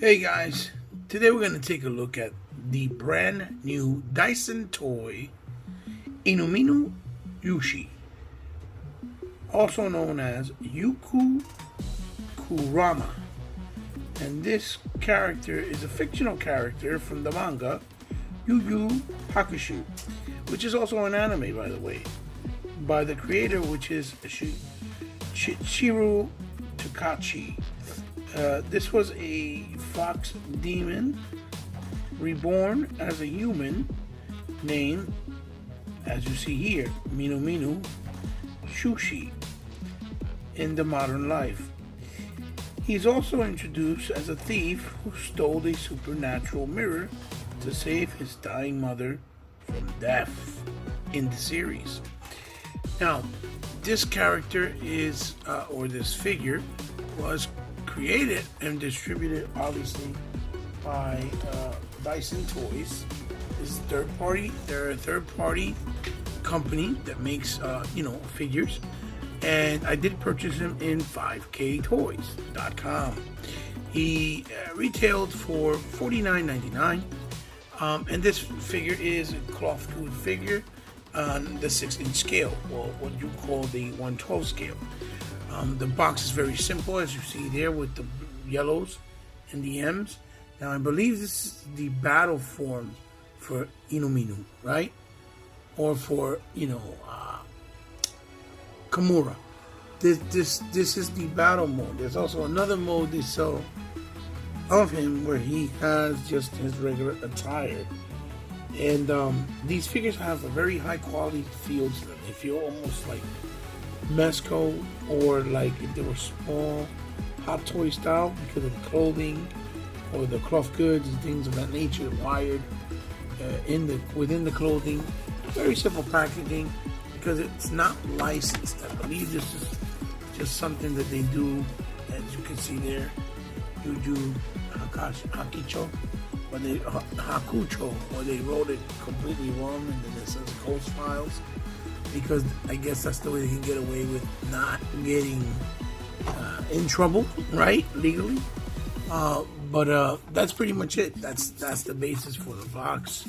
Hey guys, today we're going to take a look at the brand new Dyson toy Minamino Yushi, also known as Yuku Kurama. And this character is a fictional character from the manga Yu Yu Hakusho, which is also an anime, by the way, by the creator, which is Chichiru Takachi. This was a fox demon reborn as a human named, as you see here, minamino shuichi in the modern life. He's also introduced as a thief who stole a supernatural mirror to save his dying mother from death in the series. Now, this character is, or this figure, was created and distributed obviously by Dyson Toys. This is third party. They're a third party company that makes figures, and I did purchase him in 5ktoys.com. He retailed for $49.99, and this figure is a cloth good figure on the 6-inch scale, or what you call the 1/12 scale. The box is very simple, as you see there, with the yellows and the M's. Now, I believe this is the battle form for Minamino, right? Or for, Kumara. This is the battle mode. There's also another mode they sell of him where he has just his regular attire. And these figures have a very high quality feel to them. They feel almost like Mesco, or like if they were small Hot Toy style, because of the clothing or the cloth goods and things of that nature wired within the clothing. Very simple packaging because it's not licensed. I believe this is just something that they do, as you can see there. You do hakusho, or hakusho, or they wrote it completely wrong, and then it says Ghost Files, because I guess that's the way they can get away with not getting in trouble, right, legally. But that's pretty much it. That's the basis for the box.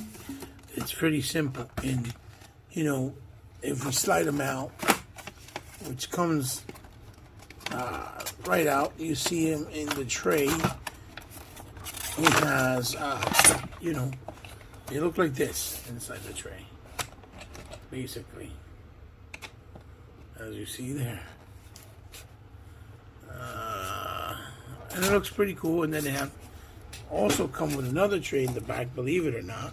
It's pretty simple, and if we slide them out, which comes right out, you see him in the tray. He has, they look like this inside the tray, basically, as you see there. And it looks pretty cool. And then they have also come with another tray in the back, believe it or not,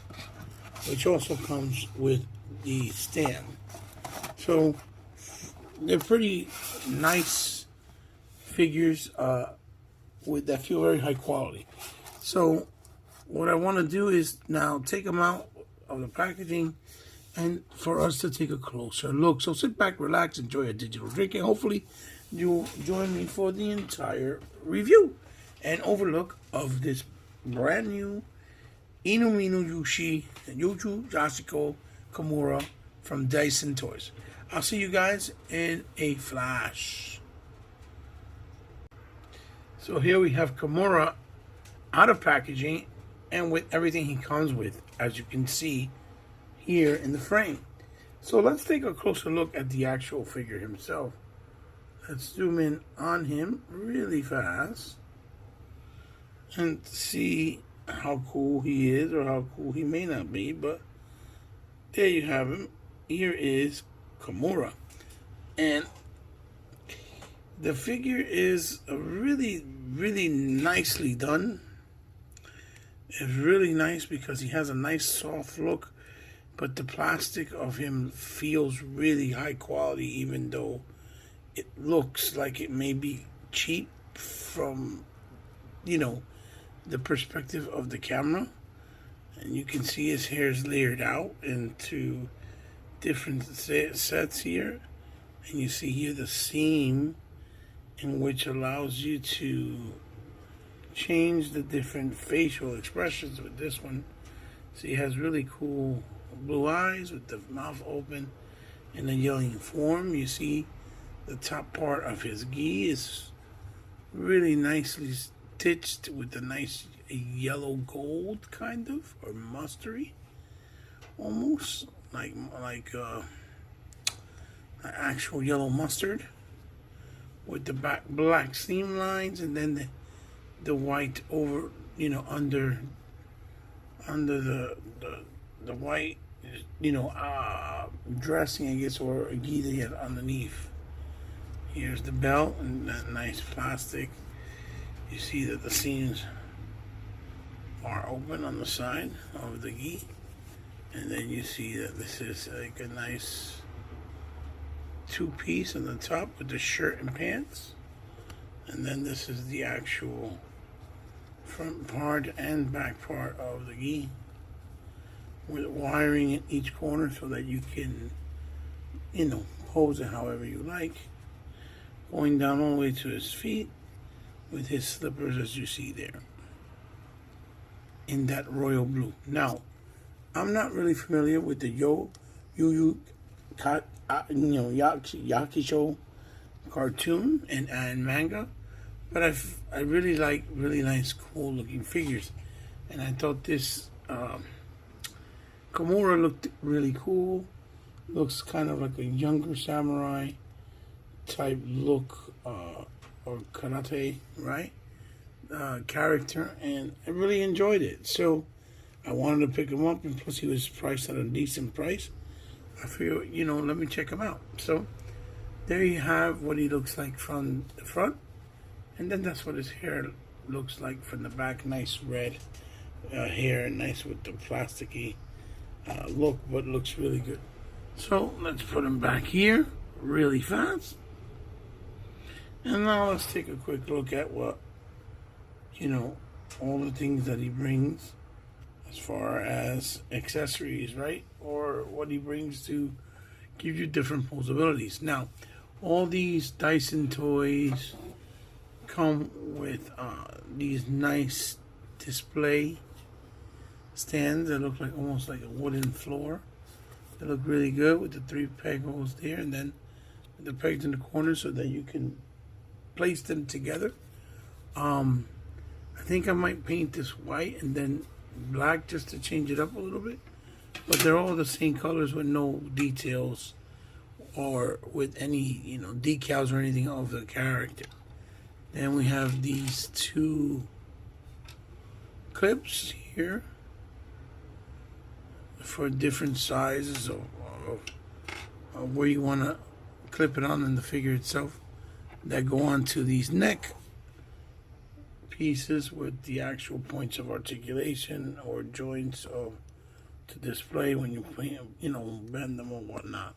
which also comes with the stand. So they're pretty nice figures that feel very high quality. So what I want to do is now take them out of the packaging and for us to take a closer look. So sit back, relax, enjoy a digital drink, and hopefully you'll join me for the entire review and overlook of this brand new Minamino Yushi Yuju Yashiko Kumara from Dyson Toys. I'll see you guys in a flash. So here we have Kumara out of packaging and with everything he comes with, as you can see here in the frame. So let's take a closer look at the actual figure himself. Let's zoom in on him really fast and see how cool he is, or how cool he may not be, but there you have him. Here is Kumara, and the figure is really nicely done. It's really nice because he has a nice soft look, but the plastic of him feels really high quality, even though it looks like it may be cheap from, the perspective of the camera. And you can see his hair is layered out into different sets here. And you see here the seam, in which allows you to change the different facial expressions with this one. So he has really cool blue eyes with the mouth open in a yelling form. You see the top part of his gi is really nicely stitched with a nice yellow gold, kind of, or mustardy, almost like actual yellow mustard, with the black seam lines, and then the white over, under the white, dressing, I guess, or a gi that he had underneath. Here's the belt and that nice plastic. You see that the seams are open on the side of the gi, and then you see that this is like a nice two-piece on the top with the shirt and pants, and then this is the actual front part and back part of the gi, with wiring in each corner so that you can, pose it however you like. Going down all the way to his feet with his slippers, as you see there, in that royal blue. Now, I'm not really familiar with the yakusho cartoon and manga, but I really like really nice, cool looking figures, and I thought this kumara looked really cool. Looks kind of like a younger samurai type look, or karate, right? Character, and I really enjoyed it. So I wanted to pick him up, and plus he was priced at a decent price. I figured, let me check him out. So there you have what he looks like from the front, and then that's what his hair looks like from the back. Nice red hair, nice with the plasticky look, but looks really good. So let's put him back here really fast. And now let's take a quick look at what, all the things that he brings as far as accessories, right? Or what he brings to give you different posabilities. Now, all these dasin toys come with these nice display stands that look like almost like a wooden floor. They look really good with the 3 peg holes there, and then the pegs in the corner so that you can place them together. I think I might paint this white and then black just to change it up a little bit, but they're all the same colors with no details or with any decals or anything of the character. Then we have these 2 clips here for different sizes of where you want to clip it on in the figure itself, that go onto these neck pieces with the actual points of articulation or joints to display when you bend them or whatnot.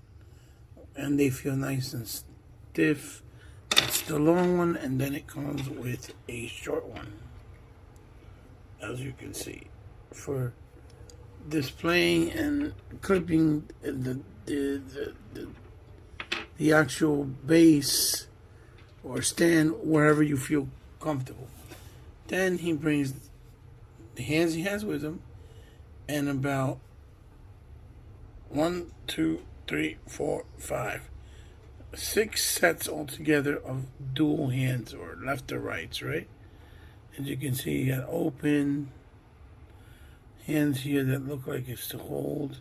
And they feel nice and stiff. That's the long one, and then it comes with a short one, as you can see, for displaying and clipping the actual base or stand wherever you feel comfortable. Then he brings the hands he has with him, and about 1, 2, 3, 4, 5, 6 sets altogether of dual hands, or left or rights, right? As you can see, you got open hands here that look like it's to hold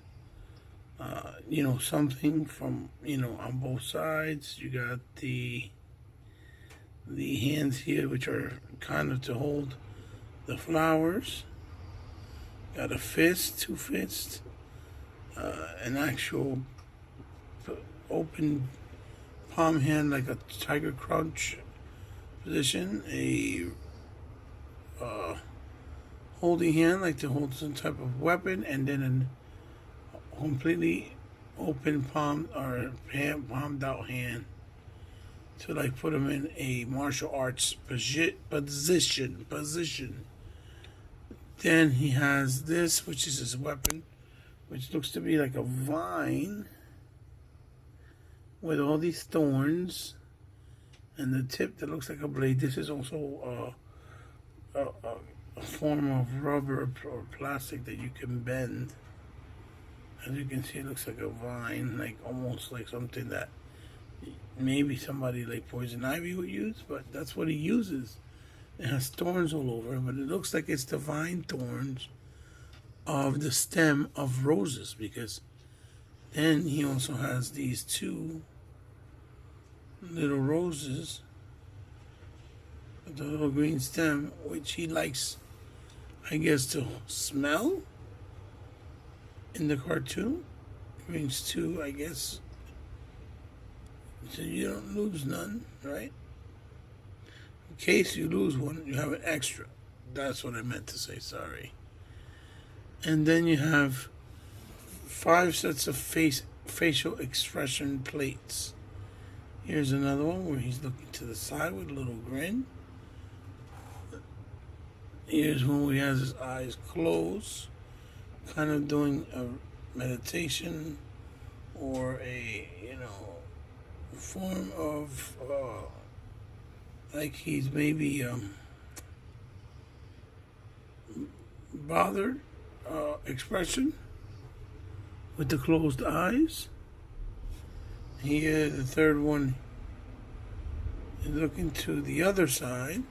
something from on both sides. You got the hands here, which are kind of to hold the flowers. Got a fist, 2 fists, an actual open palm hand like a tiger crouch position, a holding hand like to hold some type of weapon, and then a completely open palm or palmed out hand to like put him in a martial arts position. Then he has this, which is his weapon, which looks to be like a vine with all these thorns, and the tip that looks like a blade. This is also a form of rubber or plastic that you can bend. As you can see, it looks like a vine, like almost like something that maybe somebody like Poison Ivy would use, but that's what he uses It has thorns all over, but it looks like it's the vine thorns of the stem of roses, because then he also has these two little roses with the little green stem, which he likes, I guess, to smell in the cartoon. It brings two, I guess, so you don't lose none, right? In case you lose one, you have an extra. That's what I meant to say, sorry. And then you have 5 sets of facial expression plates. Here's another one where he's looking to the side with a little grin. Here's one where he has his eyes closed, kind of doing a meditation or a, form of, like he's maybe bothered expression with the closed eyes. Here, the third one is looking to the other side.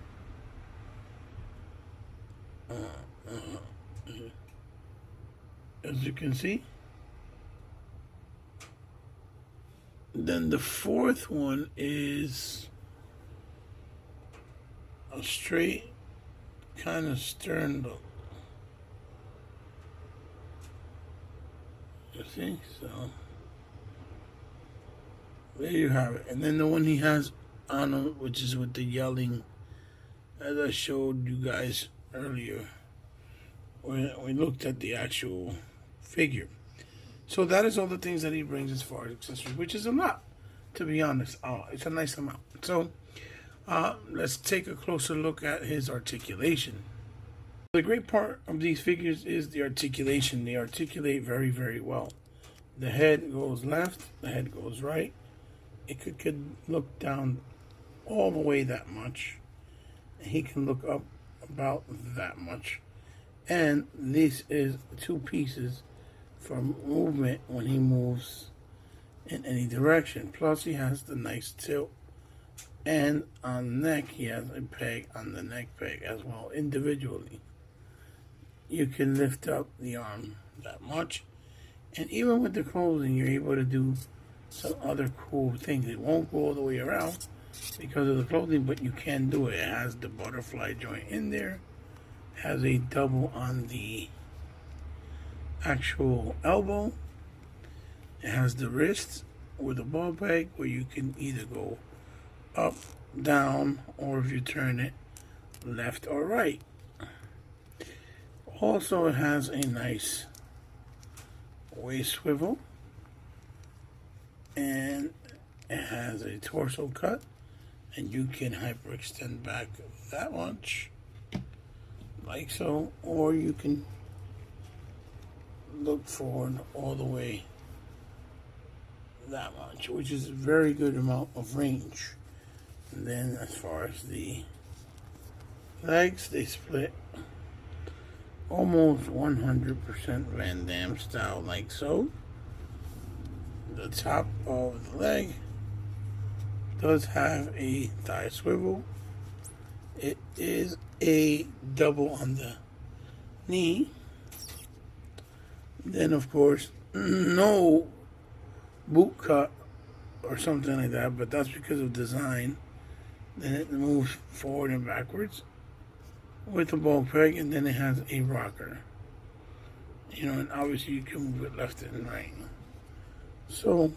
As you can see. Then the fourth one is a straight, kind of stern look. You see? So, there you have it. And then the one he has on him, which is with the yelling, as I showed you guys earlier, when we looked at the actual figure. So that is all the things that he brings as far as accessories, which is a lot, to be honest. It's a nice amount. So let's take a closer look at his articulation. The great part of these figures is the articulation. They articulate very, very well. The head goes left, the head goes right. It could look down all the way that much. He can look up about that much. And this is 2 pieces for movement when he moves in any direction. Plus he has the nice tilt. And on the neck, he has a peg on the neck peg as well, individually. You can lift up the arm that much. And even with the clothing, you're able to do some other cool things. It won't go all the way around because of the clothing, but you can do it. It has the butterfly joint in there. Has a double on the actual elbow. It has the wrist with a ball peg where you can either go up, down, or if you turn it left or right. Also, it has a nice waist swivel, and it has a torso cut, and you can hyperextend back that much, like so, or you can look forward all the way that much, which is a very good amount of range. And then as far as the legs, they split almost 100% Van Damme style, like so. The top of the leg does have a thigh swivel. It is a double on the knee. Then, of course, no boot cut or something like that, but that's because of design. Then it moves forward and backwards with a ball peg, and then it has a rocker. And obviously you can move it left and right. So,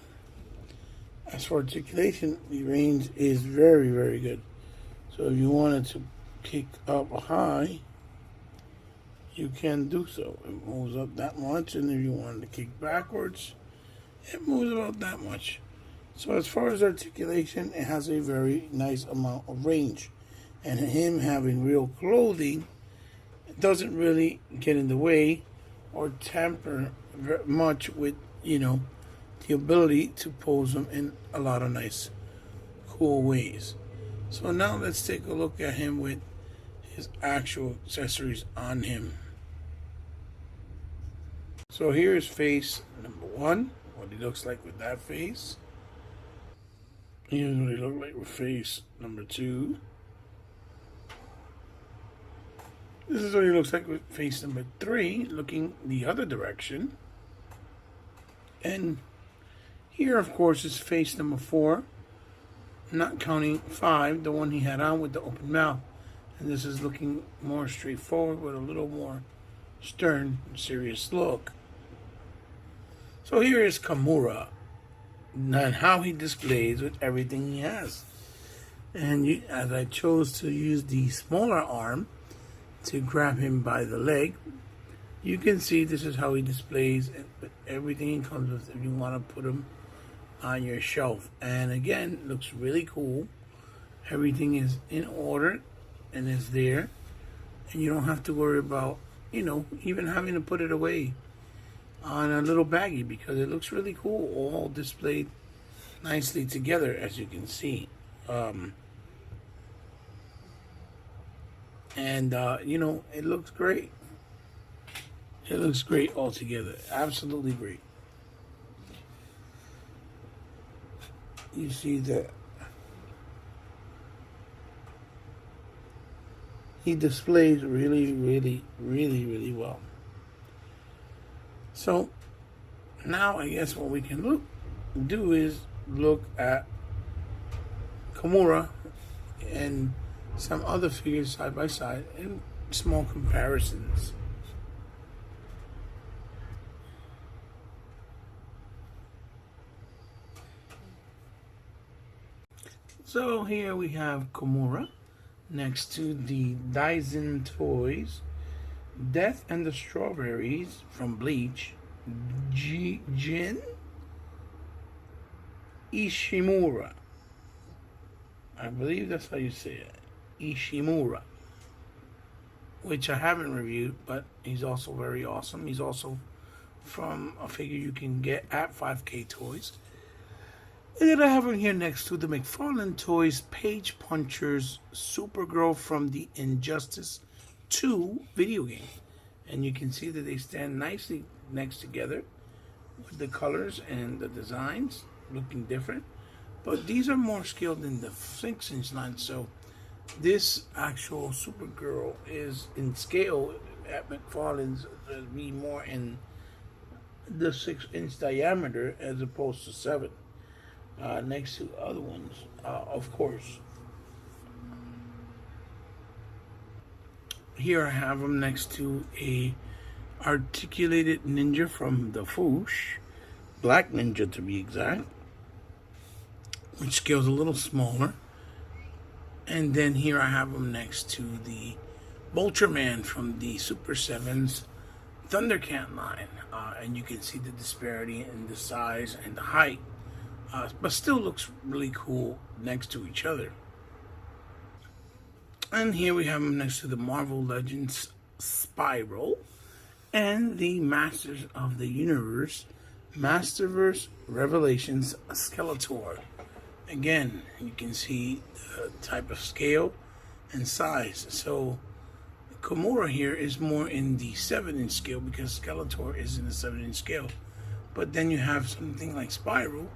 as for articulation, the range is very, very good. So if you wanted to kick up high, you can do so. It moves up that much, and if you wanted to kick backwards, it moves about that much. So as far as articulation, it has a very nice amount of range. And him having real clothing doesn't really get in the way or tamper very much with, the ability to pose him in a lot of nice, cool ways. So now let's take a look at him with his actual accessories on him. So here's face number 1, what he looks like with that face. Here's what he looks like with face number 2. This is what he looks like with face number 3, looking the other direction. And here, of course, is face number 4, not counting 5, the one he had on with the open mouth. And this is looking more straightforward with a little more stern, serious look. So here is Kumara, and how he displays with everything he has. And as I chose to use the smaller arm to grab him by the leg, you can see this is how he displays everything he comes with if you want to put him on your shelf. And again, looks really cool. Everything is in order and is there, and you don't have to worry about, even having to put it away on a little baggie, because it looks really cool, all displayed nicely together, as you can see. It looks great. It looks great altogether. Absolutely great. You see that he displays really, really, really, really well. So now I guess what we can do is look at Kumara and some other figures side by side and small comparisons. So here we have Kumara next to the Dasin toys, Death and the Strawberries from Bleach, Jin Ishimura. I believe that's how you say it. Ishimura. Which I haven't reviewed, but he's also very awesome. He's also from a figure you can get at 5K Toys. And then I have him here next to the McFarlane Toys Page Punchers Supergirl from the Injustice 2 video game. And you can see that they stand nicely next together with the colors and the designs looking different. But these are more scaled than the 6-inch line, so this actual Supergirl is in scale at McFarlane's be more in the 6-inch diameter as opposed to 7. Next to other ones, of course. Here I have him next to a articulated ninja from the Foosh, Black Ninja to be exact, which scales a little smaller. And then here I have him next to the Ultraman from the Super 7's Thundercat line, and you can see the disparity in the size and the height. But still looks really cool next to each other. And here we have them next to the Marvel Legends Spiral and the Masters of the Universe Masterverse Revelations Skeletor. Again, you can see the type of scale and size. So Kumara here is more in the 7-inch scale because Skeletor is in the 7-inch scale. But then you have something like Spiral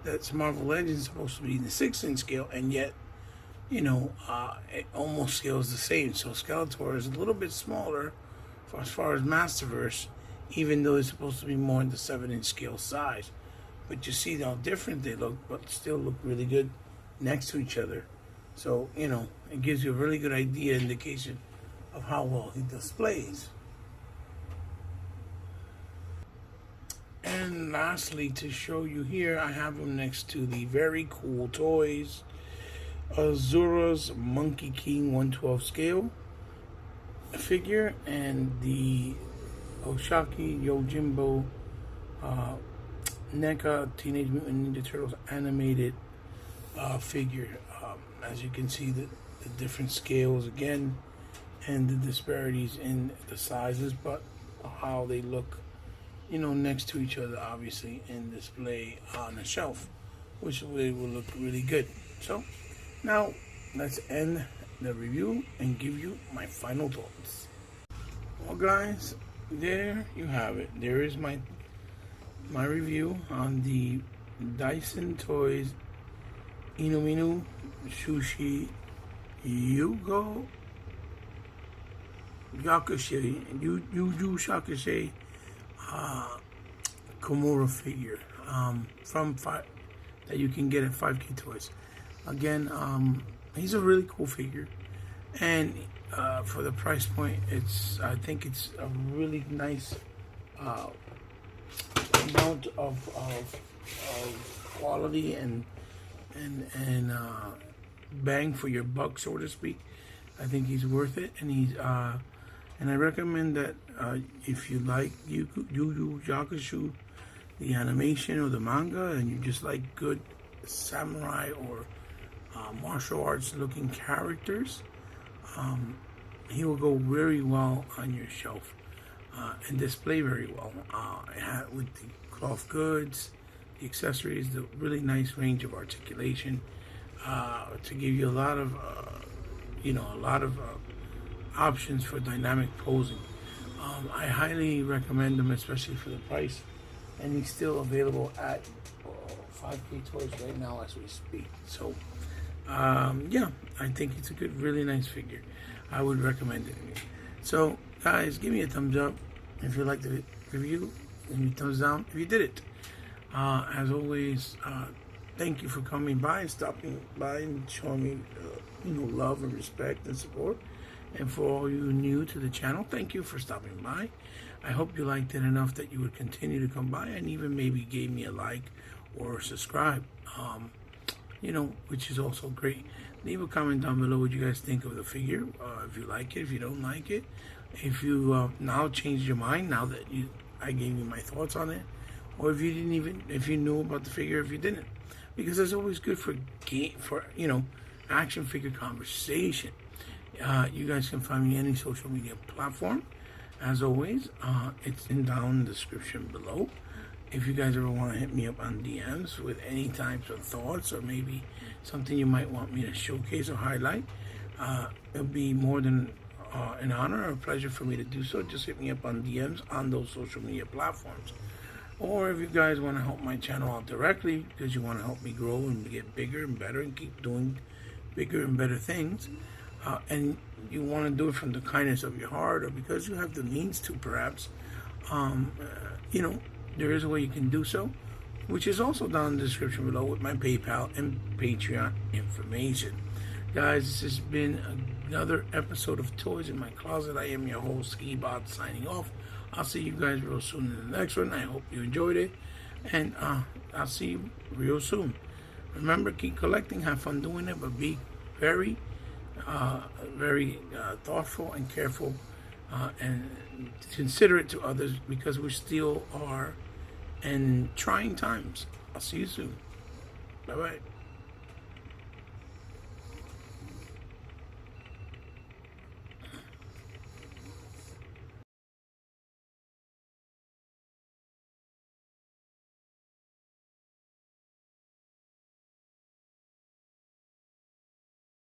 that's Marvel Legends supposed to be in the 6-inch scale, and yet, it almost scales the same. So Skeletor is a little bit smaller as far as Masterverse, even though it's supposed to be more in the 7-inch scale size. But you see how different they look, but still look really good next to each other. So, it gives you a really good indication of how well he displays. And lastly, to show you here, I have him next to the very cool toys Azura's Monkey King 112 scale figure and the Oshaki Yojimbo NECA Teenage Mutant Ninja Turtles animated figure. As you can see, the different scales again and the disparities in the sizes, but how they look next to each other, obviously, in display on a shelf, which will look really good. So, now, let's end the review and give you my final thoughts. Well, guys, there you have it. There is my review on the Dasin Toys minamino, shuichi, youko, Yakushe, Yuju Shakushe Komura figure from that you can get at 5K Toys. Again, he's a really cool figure, and for the price point, I think it's a really nice amount of quality and bang for your buck, so to speak. I think he's worth it, and I recommend that if you like Yu Yu Hakusho, the animation or the manga, and you just like good samurai or martial arts looking characters, he will go very well on your shelf and display very well with the cloth goods, the accessories, the really nice range of articulation to give you a lot of options for dynamic posing. I highly recommend them, especially for the price, and he's still available at 5K Toys right now as we speak. So yeah, I think it's a good, really nice figure. I would recommend it. So guys, give me a thumbs up if you liked the review, and a thumbs down if you did it. As always, thank you for coming by and stopping by and showing me love and respect and support. And for all you new to the channel, thank you for stopping by. I hope you liked it enough that you would continue to come by and even maybe gave me a like or subscribe, which is also great. Leave a comment down below what you guys think of the figure, if you like it, if you don't like it, if you now changed your mind now that I gave you my thoughts on it, or if you knew about the figure, if you didn't, because it's always good for action figure conversation. You guys can find me on any social media platform. As always, it's down in the description below. If you guys ever want to hit me up on DMs with any types of thoughts or maybe something you might want me to showcase or highlight, it'll be more than an honor or a pleasure for me to do so. Just hit me up on DMs on those social media platforms. Or if you guys want to help my channel out directly because you want to help me grow and get bigger and better and keep doing bigger and better things, and you want to do it from the kindness of your heart or because you have the means to, perhaps, there is a way you can do so, which is also down in the description below with my PayPal and Patreon information. Guys, this has been another episode of Toys in My Closet. I am your host, Ski-Bot, signing off. I'll see you guys real soon in the next one. I hope you enjoyed it, and I'll see you real soon. Remember, keep collecting, have fun doing it, but be very thoughtful and careful and considerate to others, because we still are in trying times. I'll see you soon. Bye-bye.